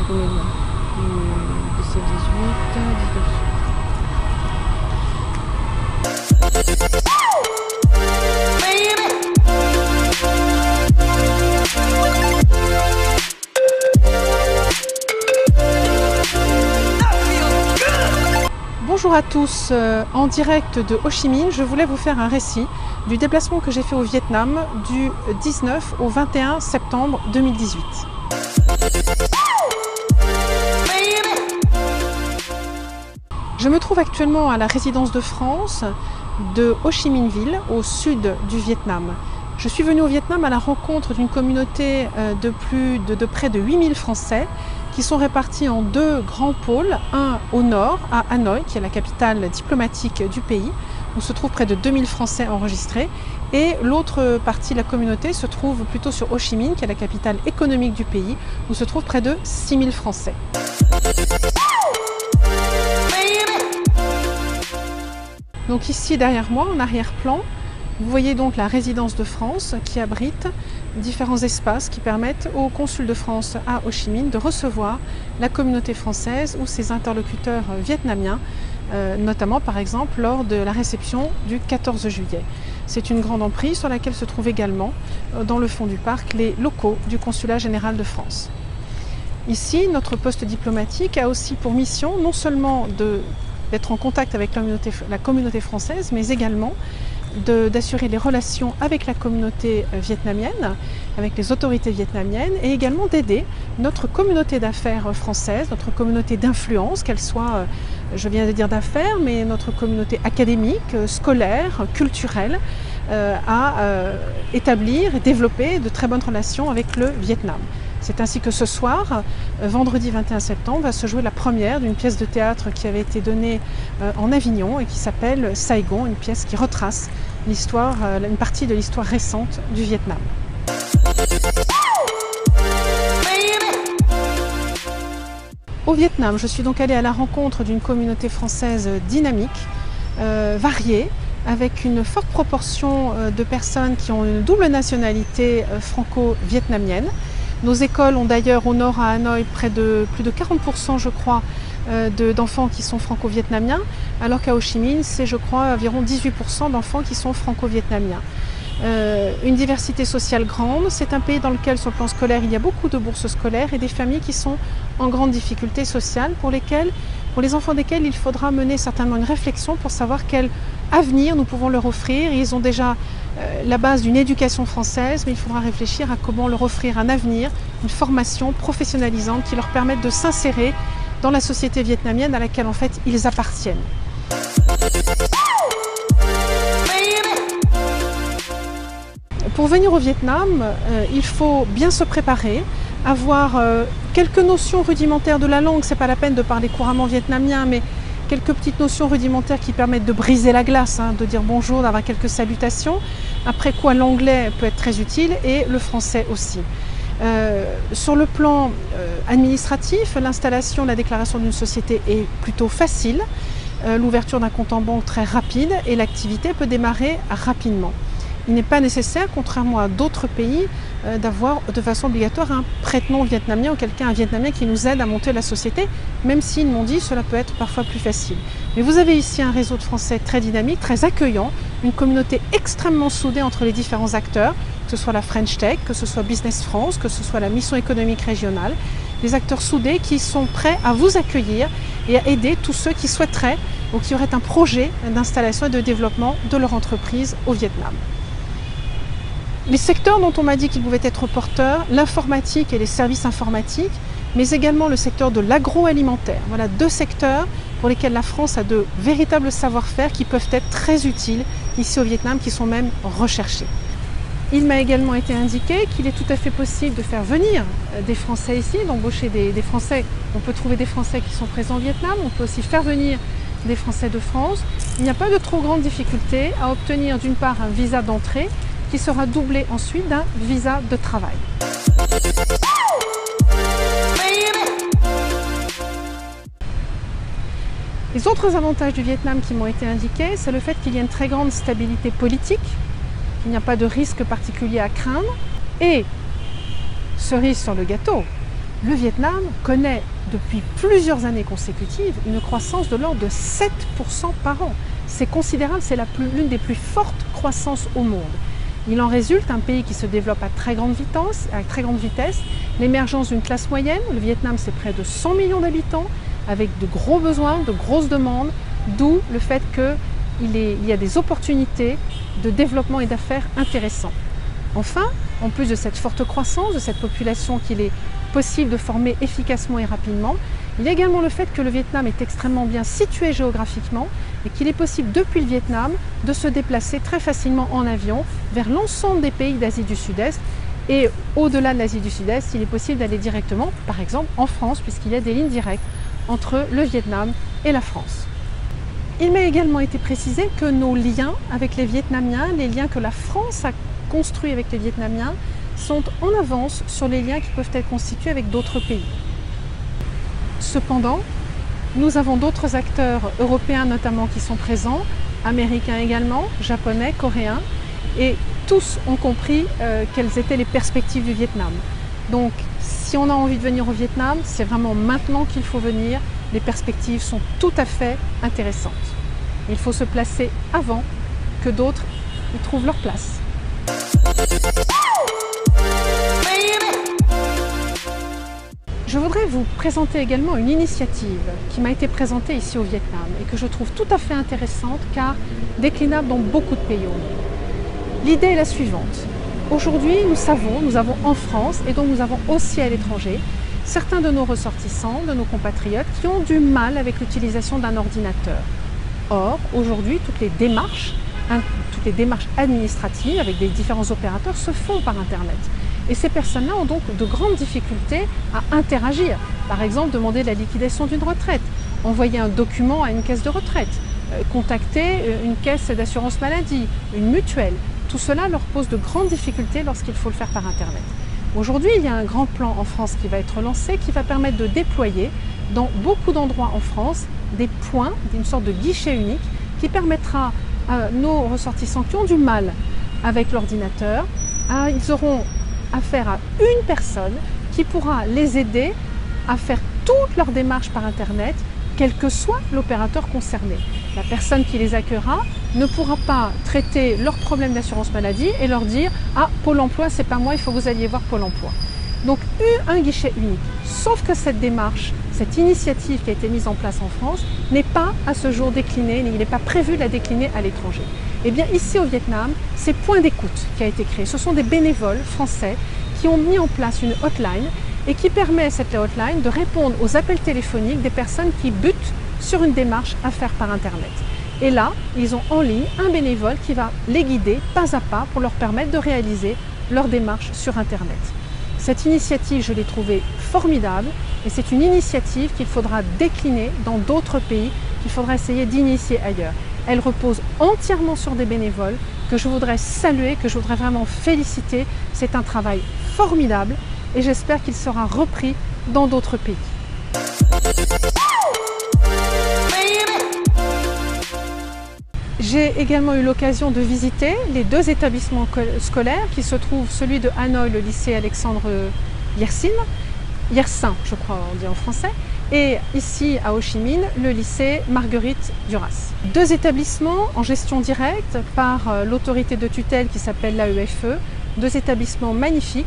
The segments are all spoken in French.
Combien de 17, 18, 19. Bonjour à tous, en direct de Ho Chi Minh, je voulais vous faire un récit du déplacement que j'ai fait au Vietnam du 19 au 21 septembre 2018. Je me trouve actuellement à la résidence de France de Ho Chi Minh Ville, au sud du Vietnam. Je suis venue au Vietnam à la rencontre d'une communauté de près de 8000 Français qui sont répartis en deux grands pôles, un au nord, à Hanoï, qui est la capitale diplomatique du pays, où se trouvent près de 2000 Français enregistrés, et l'autre partie de la communauté se trouve plutôt sur Ho Chi Minh, qui est la capitale économique du pays, où se trouvent près de 6000 Français. Donc ici derrière moi, en arrière-plan, vous voyez donc la résidence de France qui abrite différents espaces qui permettent au consul de France à Ho Chi Minh de recevoir la communauté française ou ses interlocuteurs vietnamiens, notamment par exemple lors de la réception du 14 juillet. C'est une grande emprise sur laquelle se trouvent également, dans le fond du parc, les locaux du consulat général de France. Ici, notre poste diplomatique a aussi pour mission non seulement d'être en contact avec la communauté française, mais également d'assurer les relations avec la communauté vietnamienne, avec les autorités vietnamiennes, et également d'aider notre communauté d'affaires française, notre communauté d'influence, qu'elle soit, je viens de dire d'affaires, mais notre communauté académique, scolaire, culturelle, à établir et développer de très bonnes relations avec le Vietnam. C'est ainsi que ce soir, vendredi 21 septembre, va se jouer la première d'une pièce de théâtre qui avait été donnée en Avignon et qui s'appelle Saigon, une pièce qui retrace l'histoire, une partie de l'histoire récente du Vietnam. Au Vietnam, je suis donc allée à la rencontre d'une communauté française dynamique, variée, avec une forte proportion de personnes qui ont une double nationalité franco-vietnamienne. Nos écoles ont d'ailleurs au nord à Hanoï plus de 40% je crois d'enfants qui sont franco-vietnamiens, alors qu'à Ho Chi Minh c'est je crois environ 18% d'enfants qui sont franco-vietnamiens. Une diversité sociale grande, c'est un pays dans lequel sur le plan scolaire il y a beaucoup de bourses scolaires et des familles qui sont en grande difficulté sociale pour les enfants desquels il faudra mener certainement une réflexion pour savoir quel avenir nous pouvons leur offrir. Ils ont déjà la base d'une éducation française, mais il faudra réfléchir à comment leur offrir un avenir, une formation professionnalisante qui leur permette de s'insérer dans la société vietnamienne à laquelle en fait ils appartiennent. Pour venir au Vietnam, il faut bien se préparer, avoir quelques notions rudimentaires de la langue. C'est pas la peine de parler couramment vietnamien, mais quelques petites notions rudimentaires qui permettent de briser la glace, de dire bonjour, d'avoir quelques salutations. Après quoi, l'anglais peut être très utile et le français aussi. Sur le plan administratif, l'installation, la déclaration d'une société est plutôt facile. L'ouverture d'un compte en banque très rapide et l'activité peut démarrer rapidement. Il n'est pas nécessaire, contrairement à d'autres pays, d'avoir de façon obligatoire un prête-nom vietnamien ou un Vietnamien qui nous aide à monter la société, même s'ils m'ont dit cela peut être parfois plus facile. Mais vous avez ici un réseau de Français très dynamique, très accueillant, une communauté extrêmement soudée entre les différents acteurs, que ce soit la French Tech, que ce soit Business France, que ce soit la mission économique régionale, des acteurs soudés qui sont prêts à vous accueillir et à aider tous ceux qui souhaiteraient ou qui auraient un projet d'installation et de développement de leur entreprise au Vietnam. Les secteurs dont on m'a dit qu'ils pouvaient être porteurs, l'informatique et les services informatiques, mais également le secteur de l'agroalimentaire. Voilà deux secteurs pour lesquels la France a de véritables savoir-faire qui peuvent être très utiles ici au Vietnam, qui sont même recherchés. Il m'a également été indiqué qu'il est tout à fait possible de faire venir des Français ici, d'embaucher des Français. On peut trouver des Français qui sont présents au Vietnam, on peut aussi faire venir des Français de France. Il n'y a pas de trop grande difficulté à obtenir d'une part un visa d'entrée qui sera doublé ensuite d'un visa de travail. Les autres avantages du Vietnam qui m'ont été indiqués, c'est le fait qu'il y a une très grande stabilité politique, qu'il n'y a pas de risque particulier à craindre, et cerise sur le gâteau, Le Vietnam connaît depuis plusieurs années consécutives une croissance de l'ordre de 7% par an. C'est considérable, c'est l'une des plus fortes croissances au monde. Il en résulte un pays qui se développe à très grande vitesse, l'émergence d'une classe moyenne. Le Vietnam, c'est près de 100 millions d'habitants, avec de gros besoins, de grosses demandes, d'où le fait qu'il y a des opportunités de développement et d'affaires intéressants. Enfin, en plus de cette forte croissance, de cette population qu'il est possible de former efficacement et rapidement, il y a également le fait que le Vietnam est extrêmement bien situé géographiquement et qu'il est possible depuis le Vietnam de se déplacer très facilement en avion vers l'ensemble des pays d'Asie du Sud-Est. Et au-delà de l'Asie du Sud-Est, il est possible d'aller directement, par exemple, en France, puisqu'il y a des lignes directes entre le Vietnam et la France. Il m'a également été précisé que nos liens avec les Vietnamiens, les liens que la France a construits avec les Vietnamiens, sont en avance sur les liens qui peuvent être constitués avec d'autres pays. Cependant, nous avons d'autres acteurs européens notamment qui sont présents, américains également, japonais, coréens, et tous ont compris quelles étaient les perspectives du Vietnam. Donc, si on a envie de venir au Vietnam, c'est vraiment maintenant qu'il faut venir. Les perspectives sont tout à fait intéressantes. Il faut se placer avant que d'autres y trouvent leur place. Je voudrais vous présenter également une initiative qui m'a été présentée ici au Vietnam et que je trouve tout à fait intéressante car déclinable dans beaucoup de pays au monde. L'idée est la suivante. Aujourd'hui, nous avons en France et donc nous avons aussi à l'étranger certains de nos ressortissants, de nos compatriotes qui ont du mal avec l'utilisation d'un ordinateur. Or, aujourd'hui, toutes les démarches administratives avec des différents opérateurs se font par Internet. Et ces personnes-là ont donc de grandes difficultés à interagir. Par exemple, demander la liquidation d'une retraite, envoyer un document à une caisse de retraite, contacter une caisse d'assurance maladie, une mutuelle. Tout cela leur pose de grandes difficultés lorsqu'il faut le faire par Internet. Aujourd'hui, il y a un grand plan en France qui va être lancé, qui va permettre de déployer dans beaucoup d'endroits en France des points, une sorte de guichet unique qui permettra à nos ressortissants qui ont du mal avec l'ordinateur, ils auront affaire à une personne qui pourra les aider à faire toutes leurs démarches par Internet, quel que soit l'opérateur concerné. La personne qui les accueillera ne pourra pas traiter leurs problèmes d'assurance maladie et leur dire « Ah, Pôle emploi, c'est pas moi, il faut que vous alliez voir Pôle emploi ». Donc, un guichet unique. Sauf que cette démarche, cette initiative qui a été mise en place en France n'est pas à ce jour déclinée, il n'est pas prévu de la décliner à l'étranger. Eh bien, ici au Vietnam, c'est Point d'écoute qui a été créé. Ce sont des bénévoles français qui ont mis en place une hotline et qui permet, cette hotline, de répondre aux appels téléphoniques des personnes qui butent sur une démarche à faire par Internet. Et là, ils ont en ligne un bénévole qui va les guider pas à pas pour leur permettre de réaliser leur démarche sur Internet. Cette initiative, je l'ai trouvée formidable et c'est une initiative qu'il faudra décliner dans d'autres pays, qu'il faudra essayer d'initier ailleurs. Elle repose entièrement sur des bénévoles que je voudrais saluer, que je voudrais vraiment féliciter. C'est un travail formidable et j'espère qu'il sera repris dans d'autres pays. J'ai également eu l'occasion de visiter les deux établissements scolaires qui se trouvent, celui de Hanoï, le lycée Alexandre Yersin, je crois on dit en français, et ici à Ho Chi Minh, le lycée Marguerite Duras. Deux établissements en gestion directe par l'autorité de tutelle qui s'appelle l'AEFE, deux établissements magnifiques,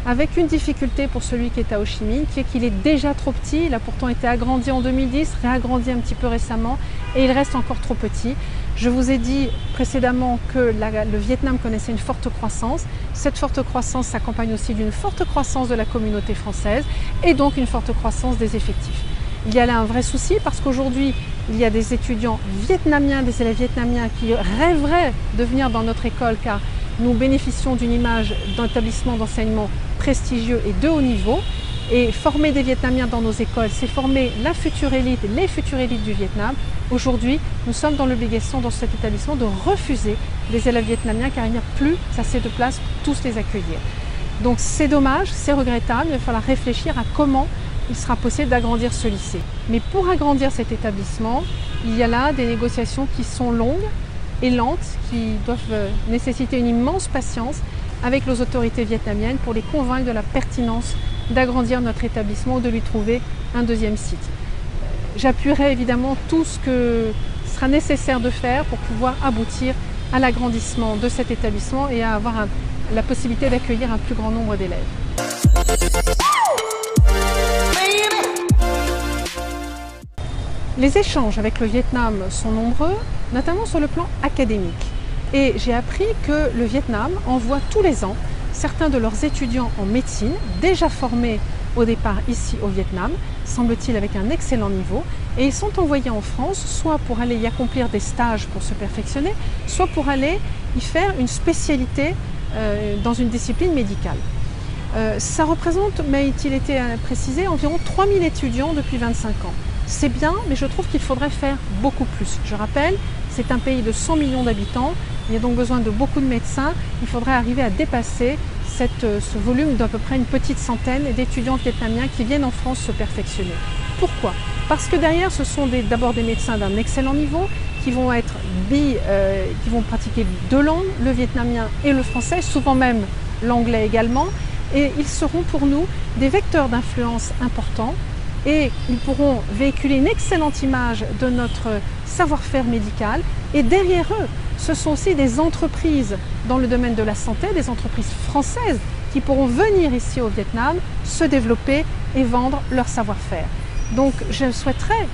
avec une difficulté pour celui qui est à Ho Chi Minh, qui est qu'il est déjà trop petit. Il a pourtant été agrandi en 2010, réagrandi un petit peu récemment, et il reste encore trop petit. Je vous ai dit précédemment que le Vietnam connaissait une forte croissance. Cette forte croissance s'accompagne aussi d'une forte croissance de la communauté française, et donc une forte croissance des effectifs. Il y a là un vrai souci parce qu'aujourd'hui, il y a des étudiants vietnamiens, des élèves vietnamiens qui rêveraient de venir dans notre école car nous bénéficions d'une image d'un établissement d'enseignement prestigieux et de haut niveau. Et former des Vietnamiens dans nos écoles, c'est former la future élite, les futures élites du Vietnam. Aujourd'hui, nous sommes dans l'obligation dans cet établissement de refuser les élèves vietnamiens car il n'y a plus assez de place pour tous les accueillir. Donc c'est dommage, c'est regrettable, il va falloir réfléchir à comment il sera possible d'agrandir ce lycée. Mais pour agrandir cet établissement, il y a là des négociations qui sont longues et lentes, qui doivent nécessiter une immense patience avec les autorités vietnamiennes pour les convaincre de la pertinence d'agrandir notre établissement ou de lui trouver un deuxième site. J'appuierai évidemment tout ce que sera nécessaire de faire pour pouvoir aboutir à l'agrandissement de cet établissement et à avoir la possibilité d'accueillir un plus grand nombre d'élèves. Les échanges avec le Vietnam sont nombreux, notamment sur le plan académique. Et j'ai appris que le Vietnam envoie tous les ans certains de leurs étudiants en médecine, déjà formés au départ ici au Vietnam, semble-t-il avec un excellent niveau, et ils sont envoyés en France soit pour aller y accomplir des stages pour se perfectionner, soit pour aller y faire une spécialité dans une discipline médicale. Ça représente, m'a-t-il été précisé, environ 3000 étudiants depuis 25 ans. C'est bien, mais je trouve qu'il faudrait faire beaucoup plus. Je rappelle, c'est un pays de 100 millions d'habitants, il y a donc besoin de beaucoup de médecins. Il faudrait arriver à dépasser ce volume d'à peu près une petite centaine d'étudiants vietnamiens qui viennent en France se perfectionner. Pourquoi? Parce que derrière, ce sont d'abord des médecins d'un excellent niveau qui vont qui vont pratiquer deux langues, le vietnamien et le français, souvent même l'anglais également. Et ils seront pour nous des vecteurs d'influence importants et ils pourront véhiculer une excellente image de notre savoir-faire médical. Et derrière eux, ce sont aussi des entreprises dans le domaine de la santé, des entreprises françaises qui pourront venir ici au Vietnam, se développer et vendre leur savoir-faire. Donc je souhaiterais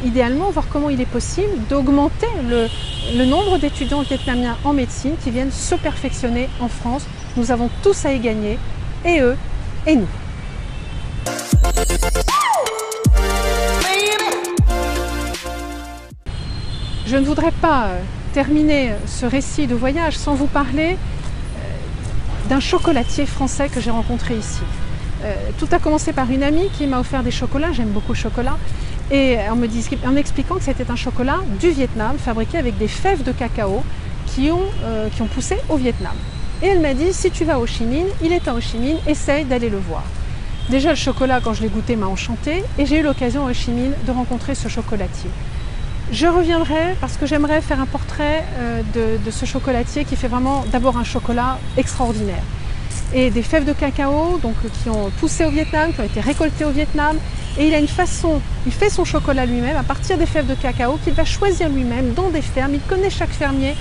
idéalement voir comment il est possible d'augmenter le nombre d'étudiants vietnamiens en médecine qui viennent se perfectionner en France. Nous avons tous à y gagner, et eux, et nous. Je ne voudrais pas terminer ce récit de voyage sans vous parler d'un chocolatier français que j'ai rencontré ici. Tout a commencé par une amie qui m'a offert des chocolats, j'aime beaucoup le chocolat, et en m'expliquant que c'était un chocolat du Vietnam, fabriqué avec des fèves de cacao qui ont poussé au Vietnam. Et elle m'a dit, si tu vas à Ho Chi Minh, il est à Ho Chi Minh, essaye d'aller le voir. Déjà le chocolat, quand je l'ai goûté, m'a enchanté, et j'ai eu l'occasion à Ho Chi Minh de rencontrer ce chocolatier. Je reviendrai parce que j'aimerais faire un portrait de ce chocolatier qui fait vraiment d'abord un chocolat extraordinaire. Et des fèves de cacao donc, qui ont poussé au Vietnam, qui ont été récoltées au Vietnam. Et il a une façon, il fait son chocolat lui-même à partir des fèves de cacao qu'il va choisir lui-même dans des fermes. Il connaît chaque fermier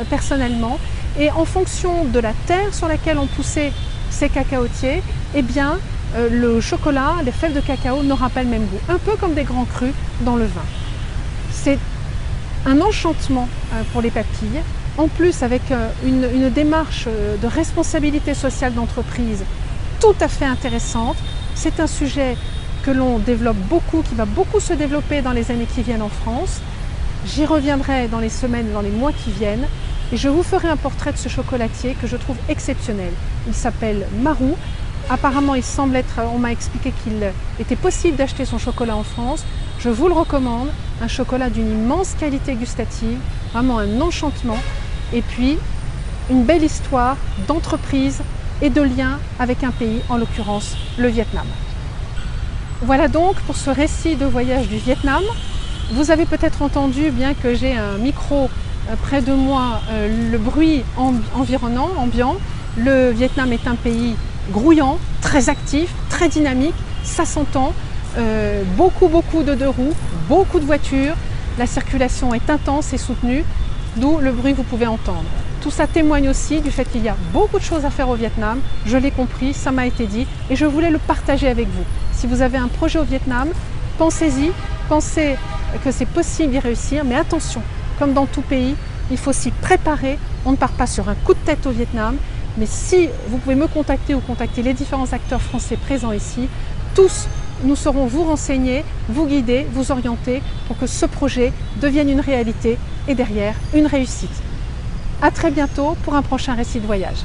personnellement. Et en fonction de la terre sur laquelle ont poussé ces cacaotiers, eh bien, le chocolat, les fèves de cacao n'aura pas le même goût. Un peu comme des grands crus dans le vin. C'est un enchantement pour les papilles, en plus avec une démarche de responsabilité sociale d'entreprise tout à fait intéressante. C'est un sujet que l'on développe beaucoup, qui va beaucoup se développer dans les années qui viennent en France. J'y reviendrai dans les semaines, dans les mois qui viennent, et je vous ferai un portrait de ce chocolatier que je trouve exceptionnel. Il s'appelle Marou. Apparemment, il semble être, on m'a expliqué qu'il était possible d'acheter son chocolat en France. Je vous le recommande, un chocolat d'une immense qualité gustative, vraiment un enchantement, et puis une belle histoire d'entreprise et de lien avec un pays, en l'occurrence le Vietnam. Voilà donc pour ce récit de voyage du Vietnam. Vous avez peut-être entendu, bien que j'ai un micro près de moi, le bruit environnant, ambiant. Le Vietnam est un pays grouillant, très actif, très dynamique, ça s'entend. Beaucoup de deux roues, beaucoup de voitures, la circulation est intense et soutenue, d'où le bruit que vous pouvez entendre. Tout ça témoigne aussi du fait qu'il y a beaucoup de choses à faire au Vietnam, je l'ai compris, ça m'a été dit et je voulais le partager avec vous. Si vous avez un projet au Vietnam, pensez-y, pensez que c'est possible d'y réussir, mais attention, comme dans tout pays, il faut s'y préparer, on ne part pas sur un coup de tête au Vietnam, mais si vous pouvez me contacter ou contacter les différents acteurs français présents ici, tous nous saurons vous renseigner, vous guider, vous orienter pour que ce projet devienne une réalité et derrière une réussite. À très bientôt pour un prochain récit de voyage.